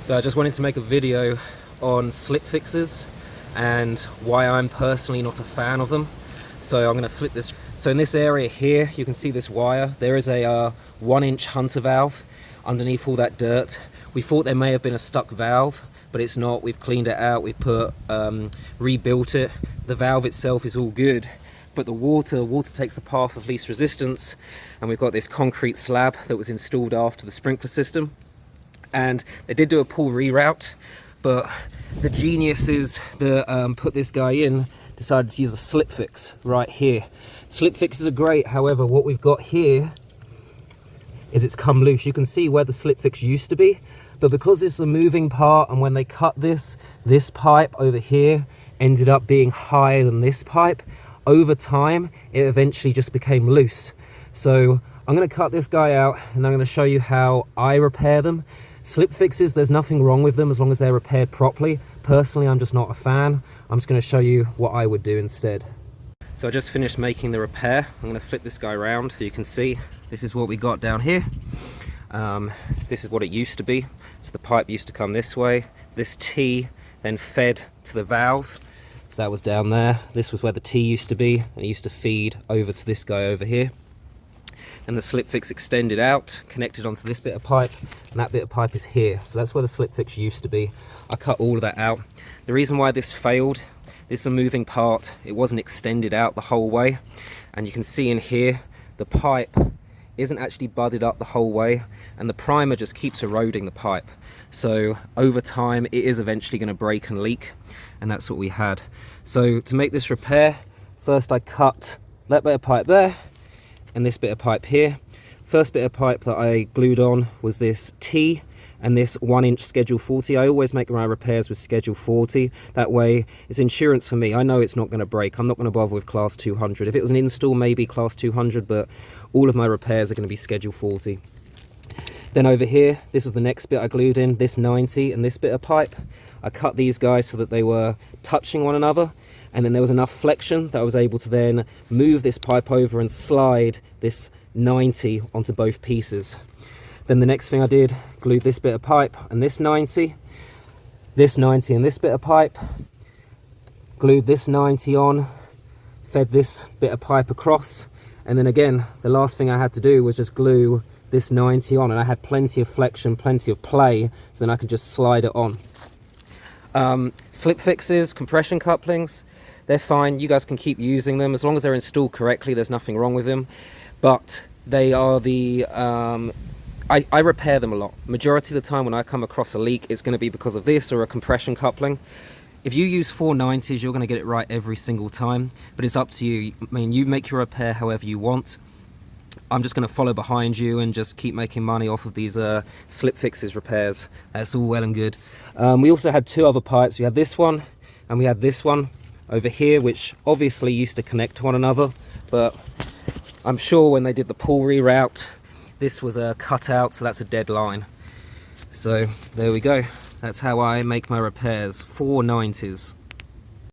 So I just wanted to make a video on slip fixes and why I'm personally not a fan of them. So I'm going to flip this. So in this area here, you can see this wire. There is a 1-inch hunter valve underneath all that dirt. We thought there may have been a stuck valve, but it's not. We've cleaned it out. We've rebuilt it. The valve itself is all good, but the water takes the path of least resistance, and we've got this concrete slab that was installed after the sprinkler system. And they did do a pull reroute, but the geniuses that put this guy in decided to use a slip fix right here. Slip fixes are great, however, what we've got here is it's come loose. You can see where the slip fix used to be, but because it's a moving part, and when they cut this pipe over here ended up being higher than this pipe, over time it eventually just became loose. So I'm going to cut this guy out and I'm going to show you how I repair them. Slip fixes, there's nothing wrong with them as long as they're repaired properly. Personally, I'm just not a fan. I'm just going to show you what I would do instead. So I just finished making the repair. I'm going to flip this guy around. You can see this is what we got down here. This is what it used to be. So the pipe used to come this way. This T then fed to the valve. So that was down there. This was where the T used to be, and it used to feed over to this guy over here. And the slip fix extended out, connected onto this bit of pipe, and that bit of pipe is here. So that's where the slip fix used to be. I cut all of that out. The reason why this failed, this is a moving part. It wasn't extended out the whole way. And you can see in here, the pipe isn't actually budded up the whole way, and the primer just keeps eroding the pipe. So over time, it is eventually going to break and leak, and that's what we had. So to make this repair, first I cut that bit of pipe there, and this bit of pipe here. First bit of pipe that I glued on was this T and this 1-inch schedule 40. I always make my repairs with schedule 40. That way it's insurance for me. I know it's not going to break. I'm not going to bother with class 200. If it was an install, maybe class 200, but all of my repairs are going to be schedule 40. Then over here, this was the next bit I glued in, this 90 and this bit of pipe. I cut these guys so that they were touching one another, and then there was enough flexion that I was able to then move this pipe over and slide this 90 onto both pieces. Then the next thing I did, glued this bit of pipe and this 90 and this bit of pipe, glued this 90 on, fed this bit of pipe across, and then again, the last thing I had to do was just glue this 90 on, and I had plenty of flexion, plenty of play, so then I could just slide it on. Slip fixes, compression couplings, they're fine. You guys can keep using them as long as they're installed correctly. There's nothing wrong with them, but they are the I repair them a lot. Majority of the time when I come across a leak, it's going to be because of this or a compression coupling. If you use 490s, you're going to get it right every single time, but it's up to you. I mean, you make your repair however you want. I'm just going to follow behind you and just keep making money off of these slip fixes repairs. That's all well and good. We also had two other pipes. We had this one and we had this one over here, which obviously used to connect to one another, but I'm sure when they did the pull reroute, this was cut out, so that's a dead line. So there we go. That's how I make my repairs. 490s.